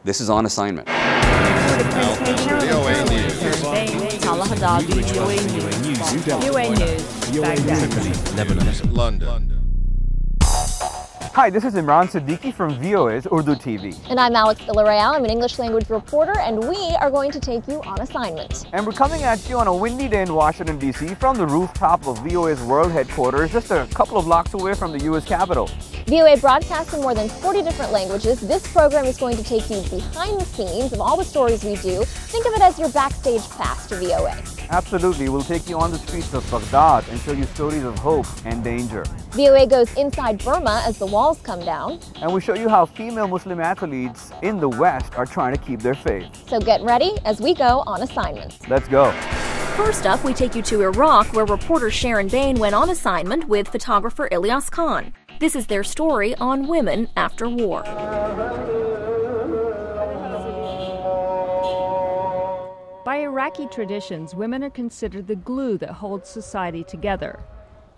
This is On Assignment. VOA News. VOA News. Baghdad. Lebanon. London. Hi, this is Imran Siddiqui from VOA's Urdu TV. And I'm Villarreal. I'm an English language reporter, and we are going to take you on assignment. And we're coming at you on a windy day in Washington, D.C. from the rooftop of VOA's world headquarters, just a couple of blocks away from the U.S. Capitol. VOA broadcasts in more than 40 different languages. This program is going to take you behind the scenes of all the stories we do. Think of it as your backstage pass to VOA. Absolutely. We'll take you on the streets of Baghdad and show you stories of hope and danger. VOA goes inside Burma as the walls come down. And we show you how female Muslim athletes in the West are trying to keep their faith. So get ready as we go on assignment. Let's go. First up, we take you to Iraq, where reporter Sharon Behn went on assignment with photographer Ilyas Khan. This is their story on women after war. By Iraqi traditions, women are considered the glue that holds society together.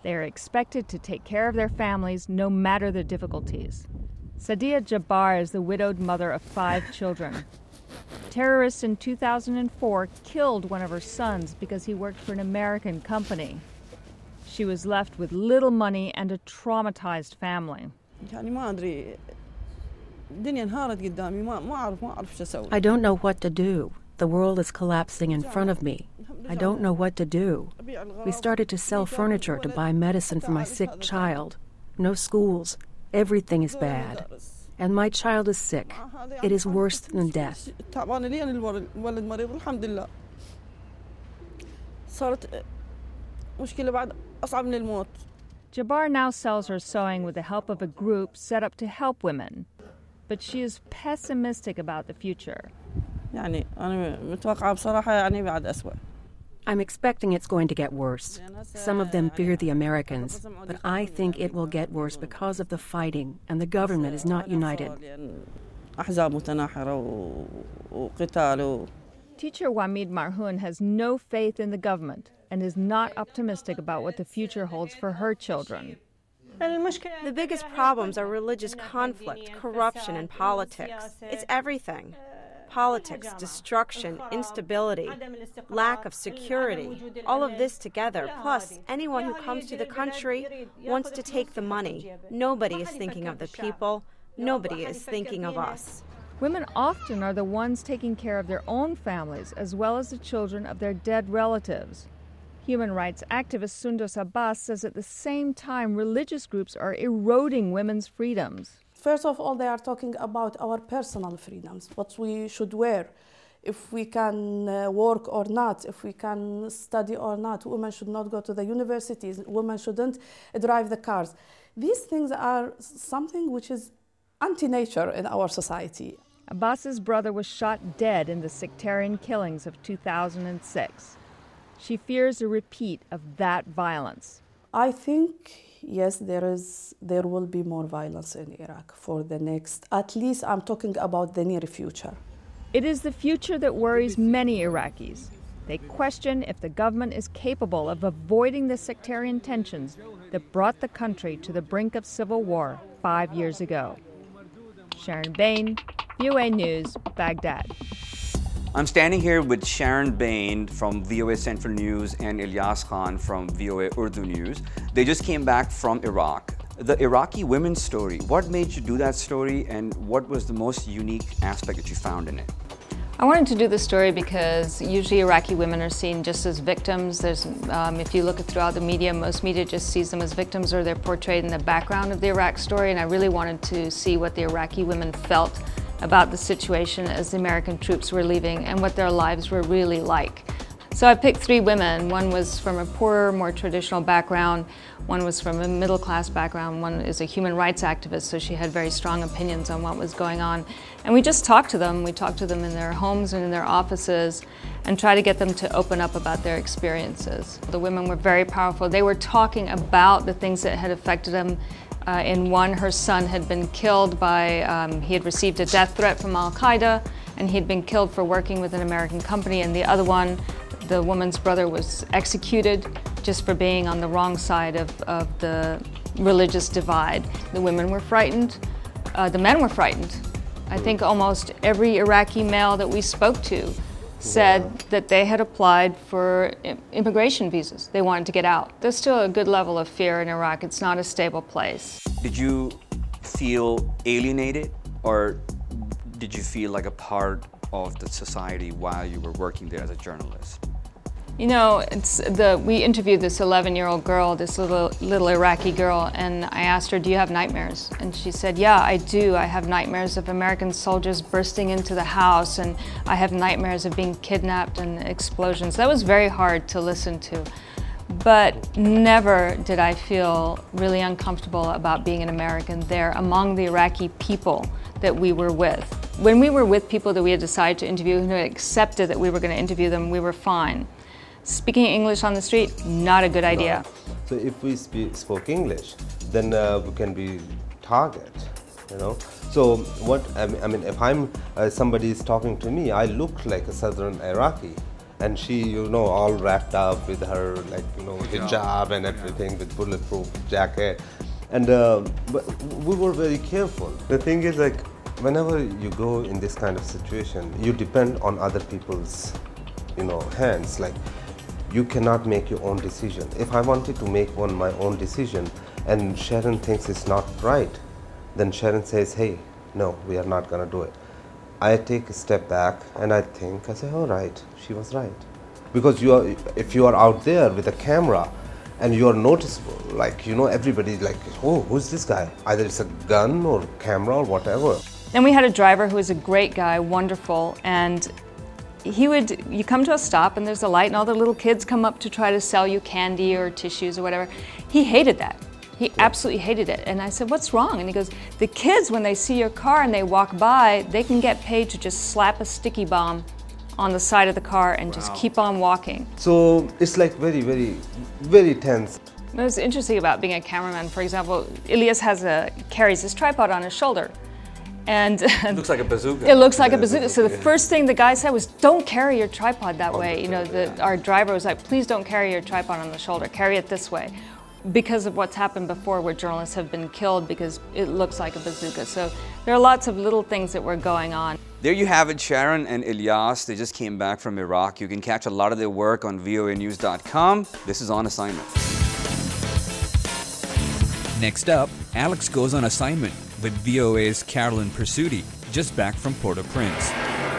They are expected to take care of their families no matter the difficulties. Sadia Jabbar is the widowed mother of 5 children. Terrorists in 2004 killed one of her sons because he worked for an American company. She was left with little money and a traumatized family. I don't know what to do. The world is collapsing in front of me. I don't know what to do. We started to sell furniture to buy medicine for my sick child. No schools. Everything is bad. And my child is sick. It is worse than death. Jabbar now sells her sewing with the help of a group set up to help women. But she is pessimistic about the future. I'm expecting it's going to get worse. Some of them fear the Americans, but I think it will get worse because of the fighting, and the government is not united. Teacher Wamid Marhoun has no faith in the government and is not optimistic about what the future holds for her children. The biggest problems are religious conflict, corruption, and politics. It's everything. Politics, destruction, instability, lack of security, all of this together, plus anyone who comes to the country wants to take the money. Nobody is thinking of the people. Nobody is thinking of us. Women often are the ones taking care of their own families as well as the children of their dead relatives. Human rights activist Sundos Abbas says at the same time religious groups are eroding women's freedoms. First of all, they are talking about our personal freedoms, what we should wear, if we can work or not, if we can study or not. Women should not go to the universities. Women shouldn't drive the cars. These things are something which is anti-nature in our society. Abbas's brother was shot dead in the sectarian killings of 2006. She fears a repeat of that violence. I think, yes, there will be more violence in Iraq for the next, at least I'm talking about the near future. It is the future that worries many Iraqis. They question if the government is capable of avoiding the sectarian tensions that brought the country to the brink of civil war 5 years ago. Sharon Behn, VOA News, Baghdad. I'm standing here with Sharon Behn from VOA Central News and Ilyas Khan from VOA Urdu News. They just came back from Iraq. The Iraqi women's story, what made you do that story and what was the most unique aspect that you found in it? I wanted to do this story because usually Iraqi women are seen just as victims. If you look throughout the media, most media just sees them as victims or they're portrayed in the background of the Iraq story, and I really wanted to see what the Iraqi women felt about the situation as the American troops were leaving and what their lives were really like. So I picked 3 women. One was from a poorer, more traditional background. One was from a middle-class background. One is a human rights activist, so she had very strong opinions on what was going on. And we just talked to them. We talked to them in their homes and in their offices and tried to get them to open up about their experiences. The women were very powerful. They were talking about the things that had affected them. In one, her son had been killed by, he had received a death threat from Al-Qaeda, and he'd been killed for working with an American company. And the other one, the woman's brother was executed just for being on the wrong side of the religious divide. The women were frightened, the men were frightened, I think almost every Iraqi male that we spoke to said that they had applied for immigration visas. They wanted to get out. There's still a good level of fear in Iraq. It's not a stable place. Did you feel alienated, or did you feel like a part of the society while you were working there as a journalist? You know, we interviewed this 11-year-old girl, this little Iraqi girl, and I asked her, do you have nightmares? And she said, yeah, I do. I have nightmares of American soldiers bursting into the house, and I have nightmares of being kidnapped and explosions. That was very hard to listen to. But never did I feel really uncomfortable about being an American there among the Iraqi people that we were with. When we were with people that we had decided to interview and who had accepted that we were going to interview them, we were fine. Speaking English on the street, not a good idea. No. So if we spoke English, then we can be target, you know. So what I mean, if somebody is talking to me, I look like a southern Iraqi, and she, you know, all wrapped up with her, like, you know, hijab and everything, with bulletproof jacket, and but we were very careful. The thing is, like, whenever you go in this kind of situation, you depend on other people's, you know, hands. Like, you cannot make your own decision. If I wanted to make my own decision and Sharon thinks it's not right, then Sharon says, hey, no, we are not gonna do it. I take a step back and I say, all right, she was right. Because if you are out there with a camera and you are noticeable, like, you know, everybody's like, oh, who's this guy? Either it's a gun or camera or whatever. Then we had a driver who was a great guy, wonderful, and you come to a stop and there's a light and all the little kids come up to try to sell you candy or tissues or whatever. He hated that. He absolutely hated it. And I said, what's wrong? And he goes, the kids, when they see your car and they walk by, they can get paid to just slap a sticky bomb on the side of the car and just keep on walking. So it's like very, very, very tense. What's interesting about being a cameraman, for example, Ilyas carries his tripod on his shoulder. And it looks like a bazooka. It looks like a bazooka. So the first thing the guy said was, don't carry your tripod that way. You know, our driver was like, please don't carry your tripod on the shoulder, carry it this way. Because of what's happened before where journalists have been killed because it looks like a bazooka. So there are lots of little things that were going on. There you have it, Sharon and Ilyas. They just came back from Iraq. You can catch a lot of their work on voanews.com. This is On Assignment. Next up, Alex goes on assignment with VOA's Carolyn Pursuti, just back from Port-au-Prince.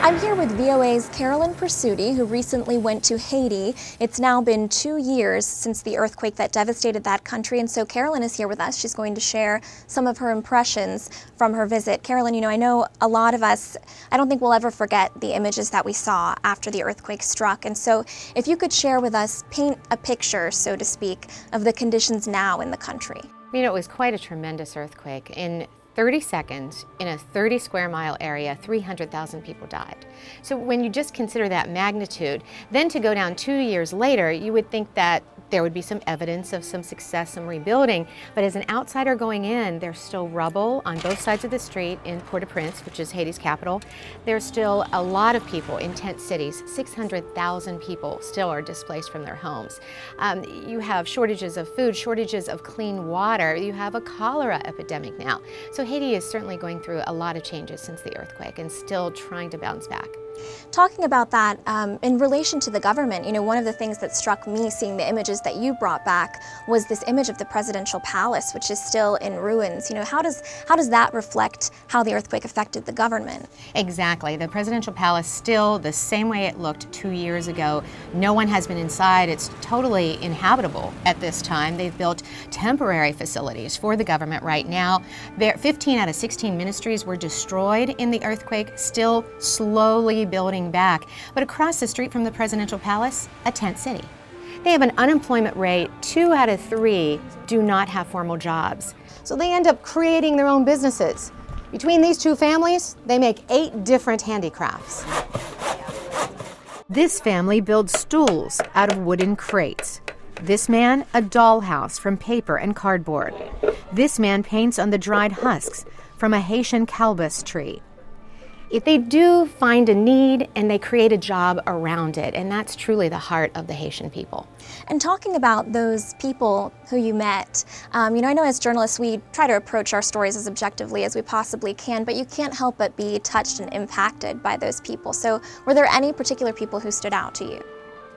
I'm here with VOA's Carolyn Pursuti, who recently went to Haiti. It's now been 2 years since the earthquake that devastated that country, and so Carolyn is here with us. She's going to share some of her impressions from her visit. Carolyn, you know, I know a lot of us, I don't think we'll ever forget the images that we saw after the earthquake struck, and so if you could share with us, paint a picture, so to speak, of the conditions now in the country. You know, it was quite a tremendous earthquake. In 30 seconds, in a 30 square mile area, 300,000 people died. So when you just consider that magnitude, then to go down 2 years later, you would think that there would be some evidence of some success, some rebuilding, but as an outsider going in, there's still rubble on both sides of the street in Port-au-Prince, which is Haiti's capital. There's still a lot of people in tent cities. 600,000 people still are displaced from their homes. You have shortages of food, shortages of clean water. You have a cholera epidemic now. So Haiti is certainly going through a lot of changes since the earthquake and still trying to bounce back. Talking about that, in relation to the government, you know, one of the things that struck me seeing the images that you brought back was this image of the presidential palace, which is still in ruins. You know, how does that reflect how the earthquake affected the government? Exactly. The presidential palace still the same way it looked 2 years ago. No one has been inside. It's totally inhabitable at this time. They've built temporary facilities for the government right now. 15 out of 16 ministries were destroyed in the earthquake, still slowly building back. But across the street from the presidential palace, a tent city. They have an unemployment rate, 2 out of 3 do not have formal jobs. So they end up creating their own businesses. Between these two families, they make 8 different handicrafts. This family builds stools out of wooden crates. This man, a dollhouse from paper and cardboard. This man paints on the dried husks from a Haitian calabash tree. If they do find a need and they create a job around it, and that's truly the heart of the Haitian people. And talking about those people who you met, I know as journalists we try to approach our stories as objectively as we possibly can, but you can't help but be touched and impacted by those people. So were there any particular people who stood out to you?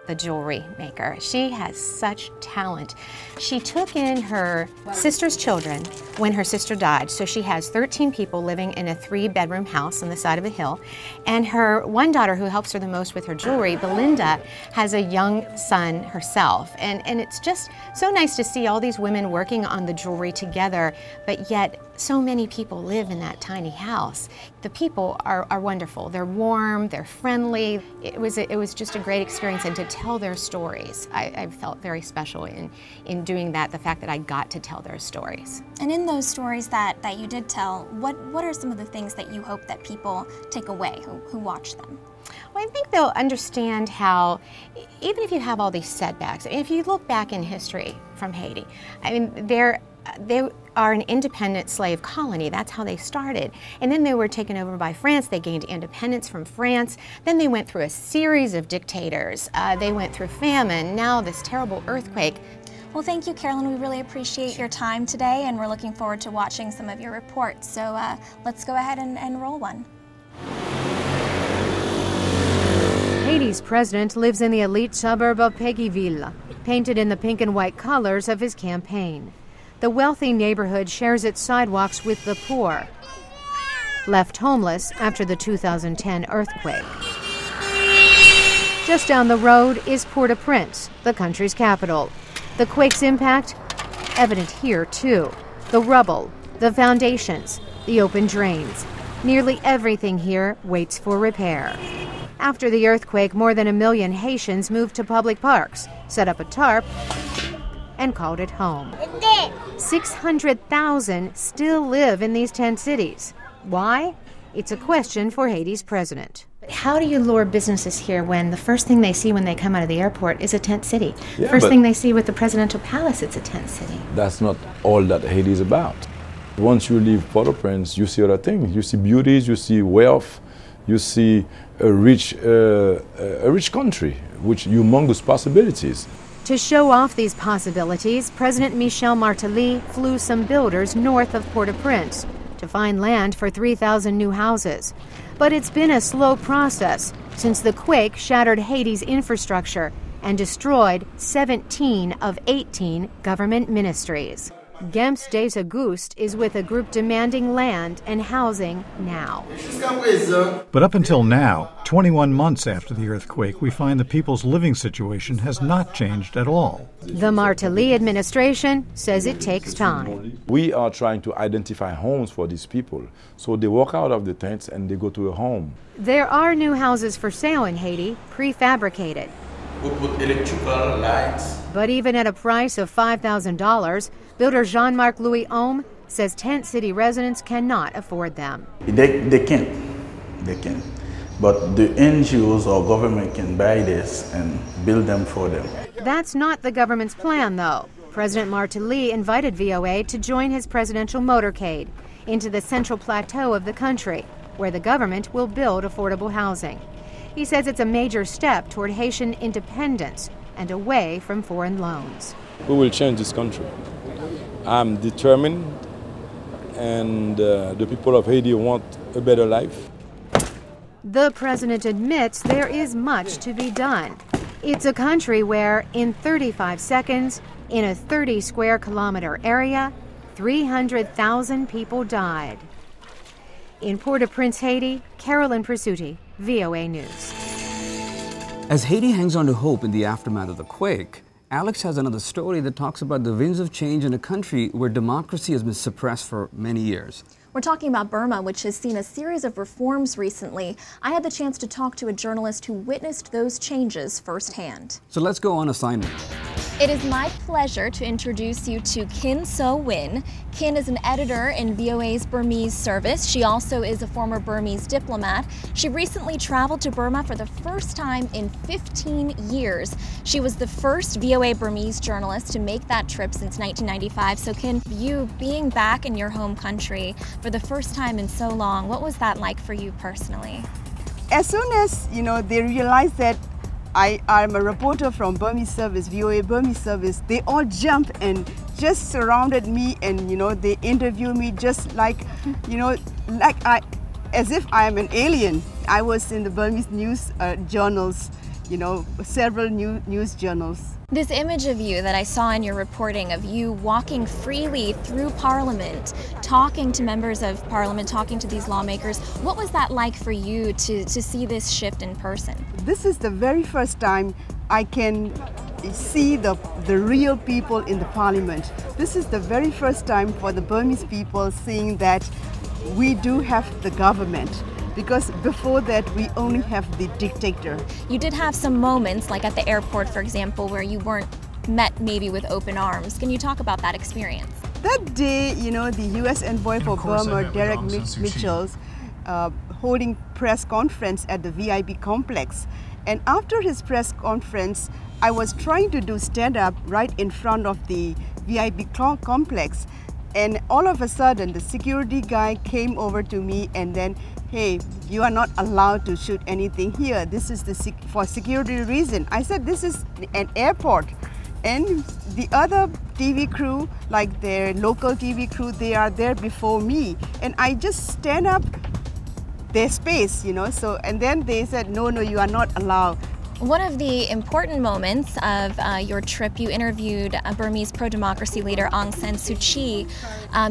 The jewelry maker. She has such talent. She took in her sister's children when her sister died. So she has 13 people living in a 3-bedroom house on the side of a hill. And her one daughter who helps her the most with her jewelry, Belinda, has a young son herself. And it's just so nice to see all these women working on the jewelry together, but yet so many people live in that tiny house. The people are wonderful. They're warm, they're friendly. It was just a great experience, and to tell their stories, I felt very special in doing that, the fact that I got to tell their stories. And in those stories that you did tell, what are some of the things that you hope that people take away who watch them? Well, I think they'll understand how, even if you have all these setbacks, if you look back in history from Haiti, I mean, they are an independent slave colony. That's how they started. And then they were taken over by France. They gained independence from France. Then they went through a series of dictators. They went through famine, now this terrible earthquake. Well, thank you, Carolyn. We really appreciate your time today, and we're looking forward to watching some of your reports. So let's go ahead and roll one. Haiti's president lives in the elite suburb of Péguiville, painted in the pink and white colors of his campaign. The wealthy neighborhood shares its sidewalks with the poor, left homeless after the 2010 earthquake. Just down the road is Port-au-Prince, the country's capital. The quake's impact evident here, too. The rubble, the foundations, the open drains. Nearly everything here waits for repair. After the earthquake, more than 1 million Haitians moved to public parks, set up a tarp, and called it home. 600,000 still live in these tent cities. Why? It's a question for Haiti's president. How do you lure businesses here when the first thing they see when they come out of the airport is a tent city? The first thing they see with the presidential palace, it's a tent city. That's not all that Haiti is about. Once you leave Port-au-Prince, you see other things. You see beauties, you see wealth, you see a rich country with humongous possibilities. To show off these possibilities, President Michel Martelly flew some builders north of Port-au-Prince to find land for 3,000 new houses. But it's been a slow process since the quake shattered Haiti's infrastructure and destroyed 17 of 18 government ministries. Gems des Augustes is with a group demanding land and housing now. But up until now, 21 months after the earthquake, we find the people's living situation has not changed at all. The Martelly administration says it takes time. We are trying to identify homes for these people. So they walk out of the tents and they go to a home. There are new houses for sale in Haiti, prefabricated. We put electrical lights. But even at a price of $5,000, builder Jean-Marc Louis Homme says tent city residents cannot afford them. They can't. But the NGOs or government can buy this and build them for them. That's not the government's plan, though. President Martelly invited VOA to join his presidential motorcade into the central plateau of the country, where the government will build affordable housing. He says it's a major step toward Haitian independence and away from foreign loans. We will change this country. I'm determined, and the people of Haiti want a better life. The president admits there is much to be done. It's a country where, in 35 seconds, in a 30-square-kilometer area, 300,000 people died. In Port-au-Prince, Haiti, Carolyn Presutti, VOA News. As Haiti hangs on to hope in the aftermath of the quake, Alex has another story that talks about the winds of change in a country where democracy has been suppressed for many years. We're talking about Burma, which has seen a series of reforms recently. I had the chance to talk to a journalist who witnessed those changes firsthand. So let's go on assignment. It is my pleasure to introduce you to Kin So Win. Kin is an editor in VOA's Burmese service. She also is a former Burmese diplomat. She recently traveled to Burma for the first time in 15 years. She was the first VOA Burmese journalist to make that trip since 1995. So Kin, you being back in your home country for the first time in so long, what was that like for you personally? As soon as, they realized that I'm a reporter from Burmese service, VOA Burmese service, they all jumped and just surrounded me and, they interviewed me just like, as if I'm an alien. I was in the Burmese news journals, several news journals. This image of you that I saw in your reporting of you walking freely through Parliament, talking to members of Parliament, talking to these lawmakers, what was that like for you to see this shift in person? This is the very first time I can see the real people in the Parliament. This is the very first time for the Burmese people seeing that we do have the government. Because before that, we only have the dictator. You did have some moments, like at the airport, for example, where you weren't met maybe with open arms. Can you talk about that experience? That day, the U.S. envoy for Burma, Derek Mitchell's, holding press conference at the VIP complex. And after his press conference, I was trying to do stand-up right in front of the VIP complex. And all of a sudden, the security guy came over to me and then, hey, you are not allowed to shoot anything here. This is for security reason. I said, this is an airport. And the other TV crew, like their local TV crew, they are there before me. And I just stand up their space, So, and then they said, no, you are not allowed. One of the important moments of your trip, you interviewed a Burmese pro-democracy leader, Aung San Suu Kyi.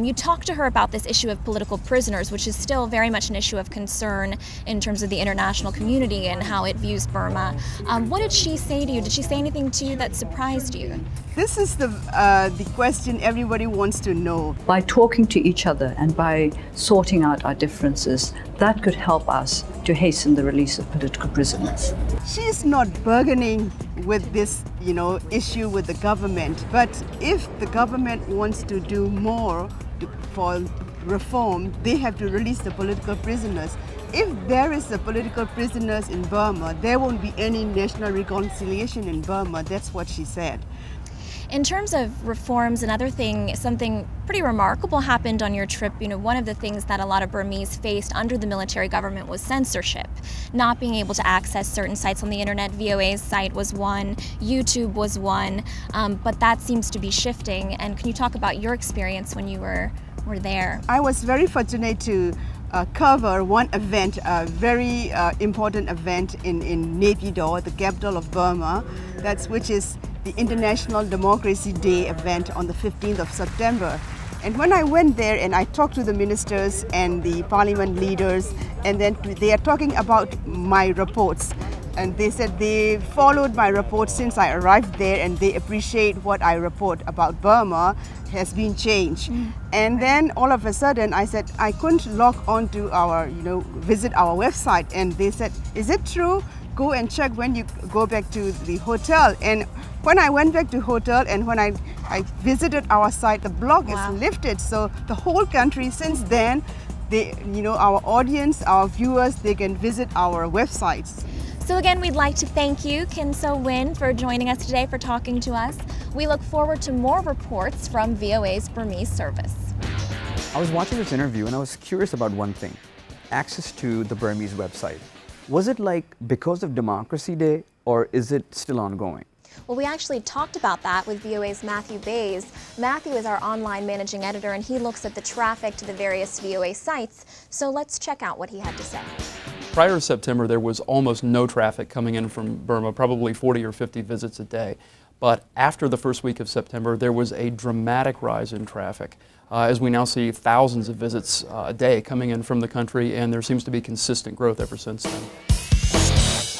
You talked to her about this issue of political prisoners, which is still very much an issue of concern in terms of the international community and how it views Burma. What did she say to you? Did she say anything to you that surprised you? This is the question everybody wants to know. By talking to each other and by sorting out our differences, that could help us to hasten the release of political prisoners. She is not bargaining with this, issue with the government. But if the government wants to do more for reform, they have to release the political prisoners. If there is a political prisoners in Burma, there won't be any national reconciliation in Burma. That's what she said. In terms of reforms, another thing, something pretty remarkable happened on your trip. One of the things that a lot of Burmese faced under the military government was censorship. Not being able to access certain sites on the internet. VOA's site was one, YouTube was one, but that seems to be shifting. And can you talk about your experience when you were there? I was very fortunate to cover one event, a very important event in Naypyidaw, the capital of Burma, which is the International Democracy Day event on the 15th of September. And when I went there and I talked to the ministers and the parliament leaders, and then they are talking about my reports. And they said they followed my report since I arrived there and they appreciate what I report about Burma has been changed. And then all of a sudden I said I couldn't log on to our, visit our website. And they said, is it true? Go and check when you go back to the hotel. And when I went back to hotel and when I visited our site, the blog is lifted. So the whole country since then, our audience, our viewers, they can visit our websites. So again, we'd like to thank you, Kin So Win, for joining us today, for talking to us. We look forward to more reports from VOA's Burmese service. I was watching this interview and I was curious about one thing, access to the Burmese website. Was it like because of Democracy Day or is it still ongoing? Well, we actually talked about that with VOA's Matthew Bays. Matthew is our online managing editor and he looks at the traffic to the various VOA sites. So let's check out what he had to say. Prior to September, there was almost no traffic coming in from Burma, probably 40 or 50 visits a day. But after the first week of September, there was a dramatic rise in traffic. As we now see thousands of visits a day coming in from the country, and there seems to be consistent growth ever since then.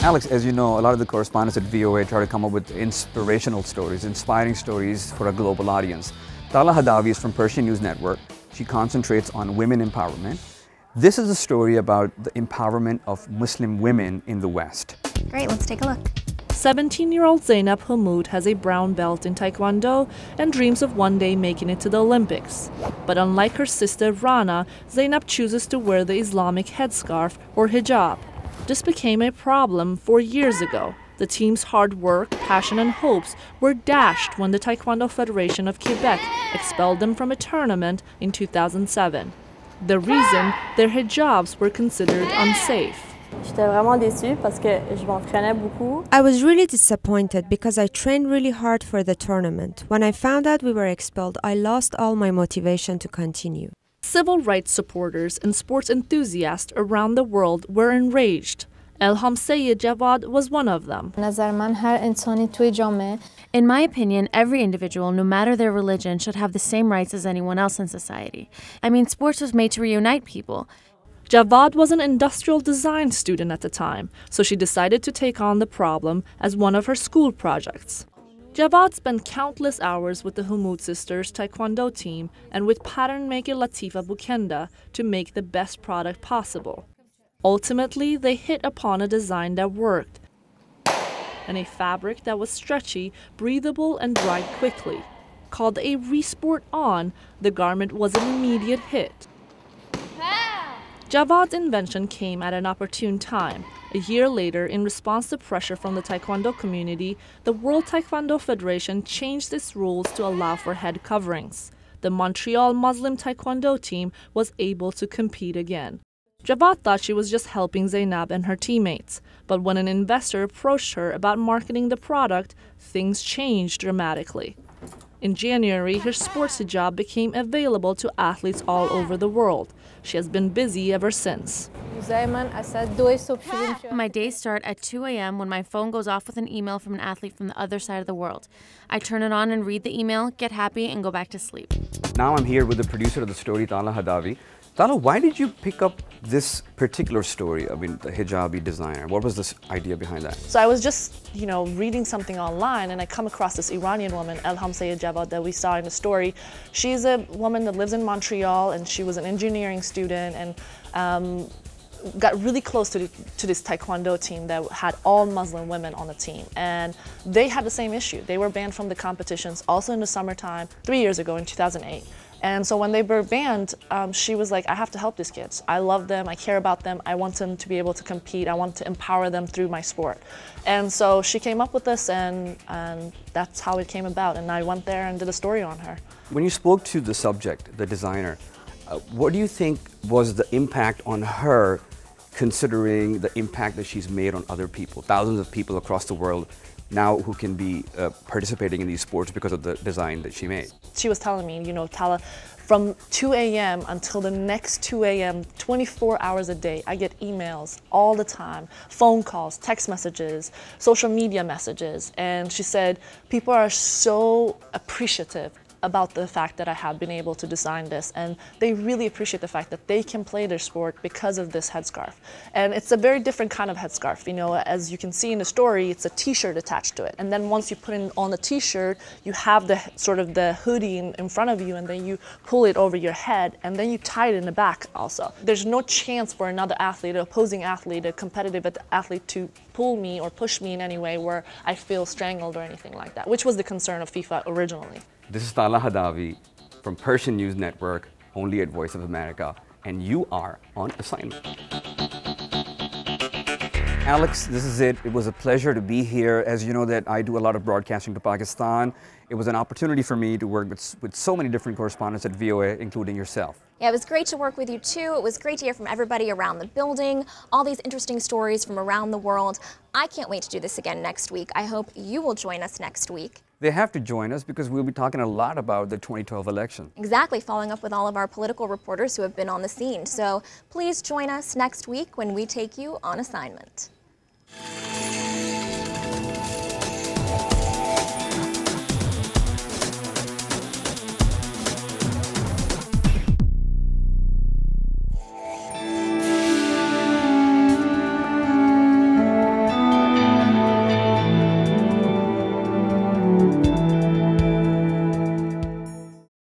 Alex, as you know, a lot of the correspondents at VOA try to come up with inspirational stories, inspiring stories for a global audience. Tala Hadavi is from Persian News Network. She concentrates on women empowerment. This is a story about the empowerment of Muslim women in the West. Great, let's take a look. 17-year-old Zainab Hamoud has a brown belt in Taekwondo and dreams of one day making it to the Olympics. But unlike her sister Rana, Zainab chooses to wear the Islamic headscarf or hijab. This became a problem 4 years ago. The team's hard work, passion, and hopes were dashed when the Taekwondo Federation of Quebec expelled them from a tournament in 2007. The reason, their hijabs were considered unsafe. I was really disappointed because I trained really hard for the tournament. When I found out we were expelled, I lost all my motivation to continue. Civil rights supporters and sports enthusiasts around the world were enraged. Elham Sayed Javad was one of them. In my opinion, every individual, no matter their religion, should have the same rights as anyone else in society. I mean, sports was made to reunite people. Javad was an industrial design student at the time, so she decided to take on the problem as one of her school projects. Javad spent countless hours with the Hamoud sisters' Taekwondo team and with pattern maker Latifa Bukenda to make the best product possible. Ultimately, they hit upon a design that worked, and a fabric that was stretchy, breathable, and dried quickly. Called a Resport On, the garment was an immediate hit. Javad's invention came at an opportune time. A year later, in response to pressure from the Taekwondo community, the World Taekwondo Federation changed its rules to allow for head coverings. The Montreal Muslim Taekwondo team was able to compete again. Javad thought she was just helping Zainab and her teammates, but when an investor approached her about marketing the product, things changed dramatically. In January, her sports hijab became available to athletes all over the world. She has been busy ever since. My days start at 2 a.m. when my phone goes off with an email from an athlete from the other side of the world. I turn it on and read the email, get happy, and go back to sleep. Now I'm here with the producer of the story, Tala Hadavi. Tala, why did you pick up this particular story, the hijabi designer? What was this idea behind that? So I was just, reading something online, and I come across this Iranian woman, Elham Sayed Javad, that we saw in the story. She's a woman that lives in Montreal, and she was an engineering student, and got really close to this Taekwondo team that had all Muslim women on the team. And they had the same issue. They were banned from the competitions also in the summertime 3 years ago in 2008. And so when they were banned, she was like, I have to help these kids. I love them, I care about them, I want them to be able to compete, I want to empower them through my sport. And so she came up with this, and that's how it came about. And I went there and did a story on her. When you spoke to the subject, the designer, what do you think was the impact on her, considering the impact that she's made on other people, thousands of people across the world now who can be participating in these sports because of the design that she made? She was telling me, Tala, from 2 a.m. until the next 2 a.m., 24 hours a day, I get emails all the time, phone calls, text messages, social media messages. And she said, people are so appreciative about the fact that I have been able to design this, and they really appreciate the fact that they can play their sport because of this headscarf. And it's a very different kind of headscarf. As you can see in the story, it's a t-shirt attached to it, and then once you put it on the t-shirt, you have the sort of the hoodie in front of you, and then you pull it over your head, and then you tie it in the back also. There's no chance for another athlete, an opposing athlete, a competitive athlete to pull me or push me in any way where I feel strangled or anything like that, which was the concern of FIFA originally. This is Tala Hadavi from Persian News Network, only at Voice of America, and you are on assignment. Alex, this is it. It was a pleasure to be here. As you know that I do a lot of broadcasting to Pakistan. It was an opportunity for me to work with so many different correspondents at VOA, including yourself. Yeah, it was great to work with you too. It was great to hear from everybody around the building, all these interesting stories from around the world. I can't wait to do this again next week. I hope you will join us next week. They have to join us because we'll be talking a lot about the 2012 election. Exactly, following up with all of our political reporters who have been on the scene. So please join us next week when we take you on assignment.